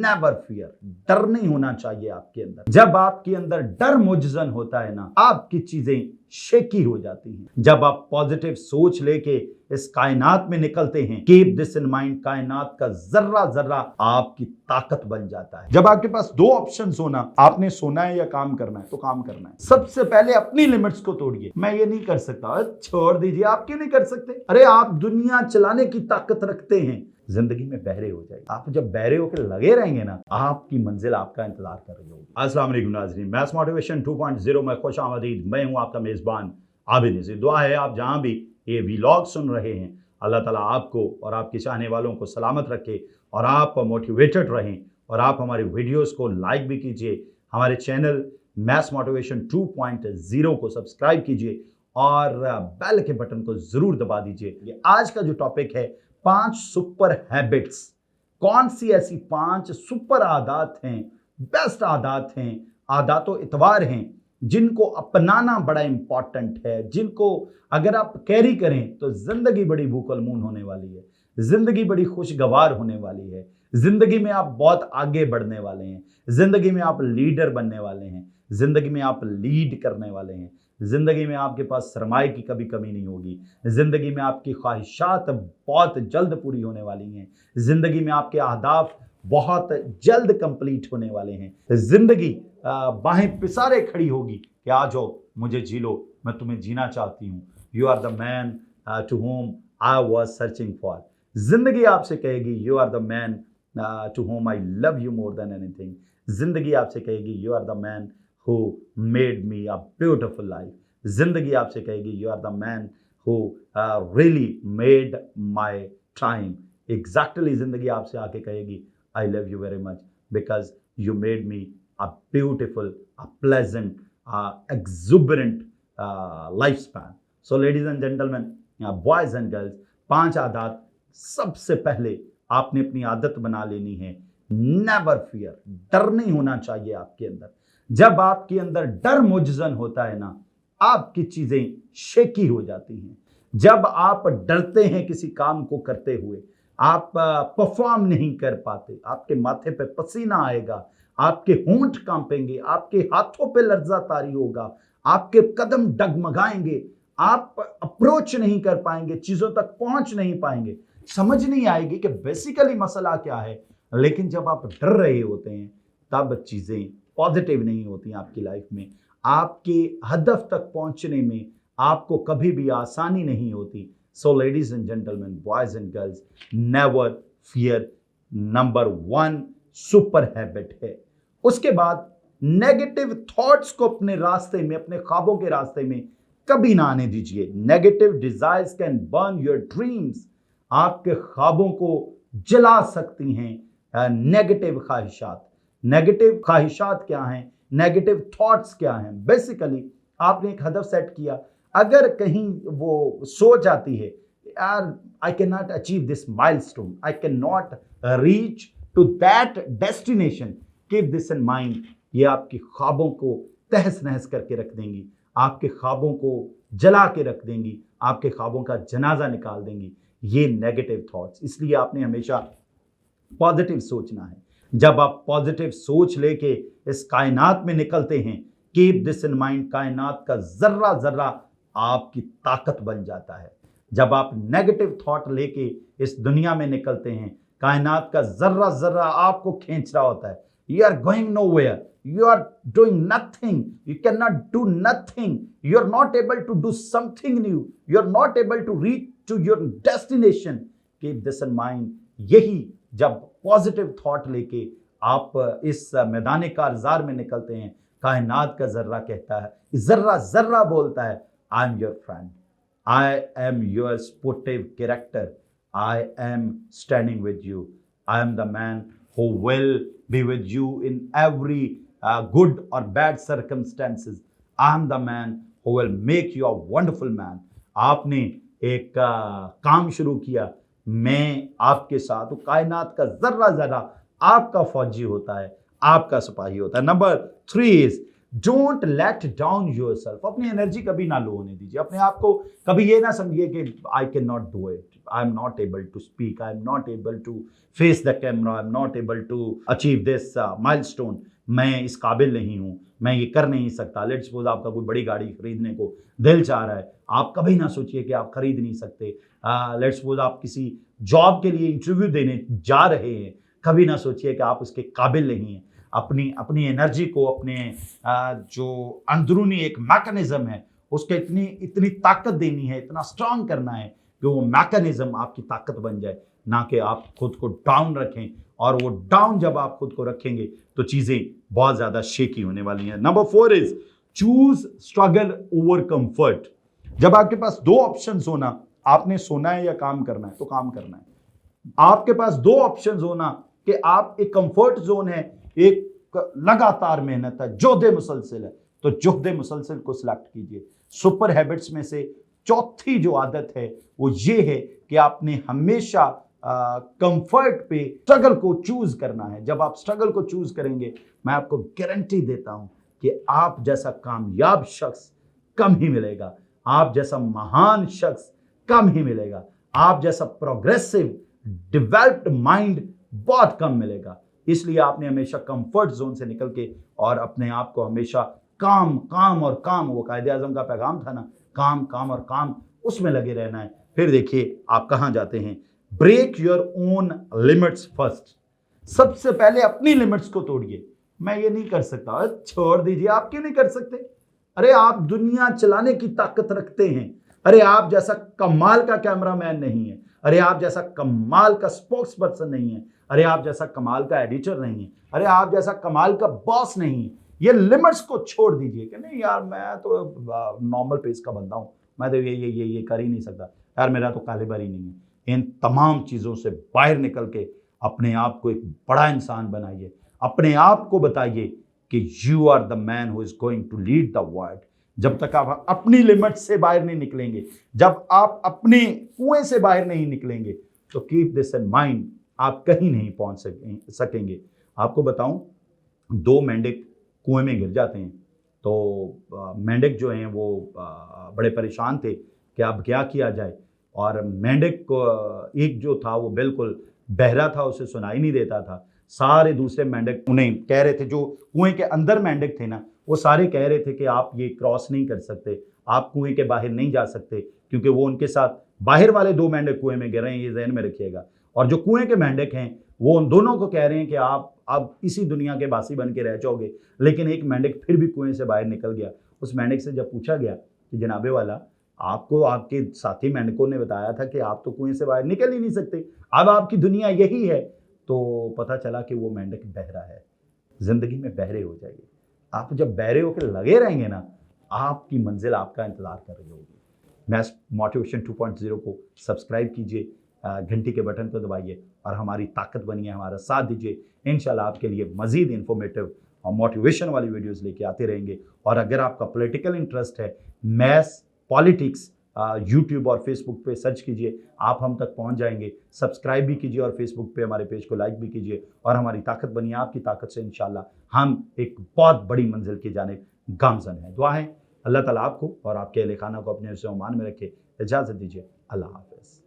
Never fear, डर नहीं होना चाहिए आपके अंदर। जब आपके अंदर डर मुजजन होता है ना, आपकी चीजें शेकी हो जाती हैं। जब आप पॉजिटिव सोच लेके इस कायनात में निकलते हैं, कीप दिस इन माइंड, कायनात का जर्रा जर्रा आपकी ताकत बन जाता है। जब आपके पास दो ऑप्शंस होना, आपने सोना है या काम करना है, तो काम करना है। सबसे पहले अपनी लिमिट्स को तोड़िए। मैं ये नहीं कर सकता, छोड़ दीजिए। आप क्यों नहीं कर सकते? अरे आप दुनिया चलाने की ताकत रखते हैं। जिंदगी में बहरे हो जाए। आप जब बहरे होकर लगे रहेंगे ना, आपकी मंजिल आपका इंतजार कर रही होगी। अस्सलाम वालेकुम नाज़रीन, मैथ्स मोटिवेशन 2.0 में खुश आमदीद। मैं हूं आपका मेजबान आबिद नज़ीर। दुआ है आप जहां भी ये व्लॉग सुन रहे हैं, अल्लाह ताला आपको और आपके चाहने वालों को सलामत रखे और आप मोटिवेटेड रहें। और आप हमारे वीडियोस को लाइक भी कीजिए, हमारे चैनल मैथ्स मोटिवेशन 2.0 को सब्सक्राइब कीजिए और बेल के बटन को जरूर दबा दीजिए। आज का जो टॉपिक है, 5 सुपर हैबिट्स। कौन सी ऐसी 5 सुपर आदत हैं, बेस्ट आदत हैं, आदतों इतवार हैं, जिनको अपनाना बड़ा इंपॉर्टेंट है, जिनको अगर आप कैरी करें तो जिंदगी बड़ी भूखलमून होने वाली है, जिंदगी बड़ी खुशगवार होने वाली है, जिंदगी में आप बहुत आगे बढ़ने वाले हैं, जिंदगी में आप लीडर बनने वाले हैं, जिंदगी में आप लीड करने वाले हैं, जिंदगी में आपके पास सरमाए की कभी कमी नहीं होगी, जिंदगी में आपकी ख्वाहिशात बहुत जल्द पूरी होने वाली हैं, जिंदगी में आपके अहदाफ बहुत जल्द कंप्लीट होने वाले हैं। जिंदगी बाहें पिसारे खड़ी होगी कि आ जाओ, मुझे जी लो, मैं तुम्हें जीना चाहती हूँ। You are the man to whom I was searching for. जिंदगी आपसे कहेगी you are the man to whom I love you more than anything. जिंदगी आपसे कहेगी you are the man who made me a beautiful life. जिंदगी आपसे कहेगी you are the man who really made my time. Exactly, जिंदगी आपसे आके कहेगी I love you very much because you made me a beautiful, a pleasant, exuberant lifespan. So ladies and gentlemen, boys and girls, 5 आदत सबसे पहले आपने अपनी आदत बना लेनी है। नेवर फियर, डर नहीं होना चाहिए आपके अंदर। जब आपके अंदर डर मुजजन होता है ना, आपकी चीजें शेकी हो जाती हैं। जब आप डरते हैं किसी काम को करते हुए, आप परफॉर्म नहीं कर पाते, आपके माथे पे पसीना आएगा, आपके होंठ कांपेंगे, आपके हाथों पे लर्जा तारी होगा, आपके कदम डगमगाएंगे, आप अप्रोच नहीं कर पाएंगे, चीजों तक पहुंच नहीं पाएंगे, समझ नहीं आएगी कि बेसिकली मसला क्या है। लेकिन जब आप डर रहे होते हैं, तब चीजें पॉजिटिव नहीं होती आपकी लाइफ में। आपके हदफ तक पहुंचने में आपको कभी भी आसानी नहीं होती। So ladies and gentleman, boys and girls, never fear number 1 super habit है। उसके बाद नेगेटिव थॉट्स को अपने रास्ते में, अपने ख्वाबों के रास्ते में कभी ना आने दीजिए। Negative desires can burn your dreams. आपके ख्वाबों को जला सकती हैं नेगेटिव ख्वाहिशात। नेगेटिव ख्वाहिशात क्या हैं, नेगेटिव थॉट्स क्या हैं? बेसिकली आपने एक हदफ सेट किया, अगर कहीं वो सोच आती है यार I can not achieve this milestone, I can not reach to that destination, keep this in mind. ये आपके ख्वाबों को तहस नहस करके रख देंगी, आपके ख्वाबों को जला के रख देंगी, आपके ख्वाबों का जनाजा निकाल देंगी ये नेगेटिव थॉट्स। इसलिए आपने हमेशा पॉजिटिव सोचना है। जब आप पॉजिटिव सोच लेके इस कायनात में निकलते हैं, कीप दिस इन माइंड, कायनात का जर्रा जर्रा आपकी ताकत बन जाता है। जब आप नेगेटिव थॉट लेके इस दुनिया में निकलते हैं, कायनात का जर्रा जर्रा आपको खींच रहा होता है। You are going nowhere, you are doing nothing, you can not do nothing, you are not able to do something new, you are not able to reach to your destination. Keep this in mind. यही जब positive thought लेके आप इस मैदान कारज़ार में निकलते हैं, कायनात का जर्रा कहता है, जर्रा जर्रा बोलता है I am your friend, I am your supportive character, I am standing with you, I am the man who will be with you in every good or bad circumstances, I am the man who will make you a wonderful man. आपने एक काम शुरू किया, मैं आपके साथ हूं, कायनात का जर्रा जर्रा आपका फौजी होता है, आपका सिपाही होता है। Number 3 is don't let down yourself. अपनी एनर्जी कभी ना लो होने दीजिए। अपने आप को कभी ये ना समझिए कि I can not do it, I am not able to speak, I am not able to face the camera, I am not able to achieve this milestone, मैं इस काबिल नहीं हूँ, मैं ये कर नहीं सकता। लेट्स सपोज आपका कोई बड़ी गाड़ी खरीदने को दिल चाह रहा है, आप कभी ना सोचिए कि आप खरीद नहीं सकते। लेट्स सपोज आप किसी जॉब के लिए इंटरव्यू देने जा रहे हैं, कभी ना सोचिए कि आप उसके काबिल नहीं हैं। अपनी अपनी एनर्जी को, अपने जो अंदरूनी एक मैकेनिज्म है उसके इतनी ताकत देनी है, इतना स्ट्रांग करना है कि वो मैकेनिज्म आपकी ताकत बन जाए, ना कि आप खुद को डाउन रखें। और वो डाउन जब आप खुद को रखेंगे तो चीजें बहुत ज्यादा शेकी होने वाली हैं। Number 4 is choose struggle over comfort. जब आपके पास दो ऑप्शंस होना, आपने सोना है या काम करना है, तो काम करना है। आपके पास दो ऑप्शंस होना कि आप एक कंफर्ट जोन है, एक लगातार मेहनत है, जोदे मुसलसिल है, तो जोदे मुसलसिल को सिलेक्ट कीजिए। सुपर हैबिट्स में से चौथी जो आदत है वो ये है कि आपने हमेशा कंफर्ट पे स्ट्रगल को चूज करना है। जब आप स्ट्रगल को चूज करेंगे, मैं आपको गारंटी देता हूं कि आप जैसा कामयाब शख्स कम ही मिलेगा, आप जैसा महान शख्स कम ही मिलेगा, आप जैसा प्रोग्रेसिव डेवलप्ड माइंड बहुत कम मिलेगा। इसलिए आपने हमेशा कंफर्ट जोन से निकल के और अपने आप को हमेशा काम काम और काम, वो कायदे आजम का पैगाम था ना, काम काम और काम, उसमें लगे रहना है। फिर देखिए आप कहां जाते हैं। Break your own limits first. सबसे पहले अपनी लिमिट्स को तोड़िए। मैं ये नहीं कर सकता, छोड़ दीजिए। आप क्यों नहीं कर सकते? अरे आप दुनिया चलाने की ताकत रखते हैं। अरे आप जैसा कमाल का कैमरामैन नहीं है, अरे आप जैसा कमाल का स्पोक्स पर्सन नहीं है, अरे आप जैसा कमाल का एडिटर नहीं है, अरे आप जैसा कमाल का बॉस नहीं है। ये लिमिट्स को छोड़ दीजिए कि नहीं यार मैं तो नॉर्मल पेस का बंदा हूं, मैं तो ये कर ही नहीं सकता, यार मेरा तो कैलिबर ही नहीं है। इन तमाम चीज़ों से बाहर निकल के अपने आप को एक बड़ा इंसान बनाइए। अपने आप को बताइए कि you are the man who is going to lead the world. जब तक आप अपनी लिमिट से बाहर नहीं निकलेंगे, जब आप अपने कुएं से बाहर नहीं निकलेंगे, तो कीप दिस इन माइंड, आप कहीं नहीं पहुंच सकेंगे। आपको बताऊं, दो मेंढक कुएं में गिर जाते हैं, तो मेंढक जो हैं वो बड़े परेशान थे कि अब क्या किया जाए। और मेंढक को एक जो था वो बिल्कुल बहरा था, उसे सुनाई नहीं देता था। सारे दूसरे मेंढक उन्हें कह रहे थे, जो कुएं के अंदर मेंढक थे ना, वो सारे कह रहे थे कि आप ये क्रॉस नहीं कर सकते, आप कुएं के बाहर नहीं जा सकते, क्योंकि वो उनके साथ बाहर वाले दो मेंढक कुएं में गिर रहे हैं, ये ज़हन में रखिएगा। और जो कुएं के मेंढक हैं वो उन दोनों को कह रहे हैं कि आप अब इसी दुनिया के बासी बन के रह जाओगे। लेकिन एक मेंढक फिर भी कुएं से बाहर निकल गया। उस मेंढक से जब पूछा गया कि जनाबे वाला, आपको आपके साथी मेंढकों ने बताया था कि आप तो कुएं से बाहर निकल ही नहीं सकते, अब आपकी दुनिया यही है, तो पता चला कि वो मेंढक बहरा है। जिंदगी में बहरे हो जाइए। आप जब बहरे होकर लगे रहेंगे ना, आपकी मंजिल आपका इंतजार कर रही होगी। मैस मोटिवेशन 2.0 को सब्सक्राइब कीजिए, घंटी के बटन को दबाइए और हमारी ताकत बनिए, हमारा साथ दीजिए। इंशाल्लाह आपके लिए मजीद इंफॉर्मेटिव और मोटिवेशन वाली वीडियोस लेके आते रहेंगे। और अगर आपका पॉलिटिकल इंटरेस्ट है, मैथ्स, पॉलिटिक्स, यूट्यूब और फेसबुक पे सर्च कीजिए, आप हम तक पहुंच जाएंगे। सब्सक्राइब भी कीजिए और फेसबुक पे हमारे पेज को लाइक भी कीजिए और हमारी ताकत बनिए। आपकी ताकत से इंशाल्लाह हम एक बहुत बड़ी मंजिल की जानिब गामजन है। दुआ है अल्लाह ताला आपको और आपके अहले खाना को अपने ओमान में रखे। इजाज़त दीजिए। अल्लाह हाफ़िज़।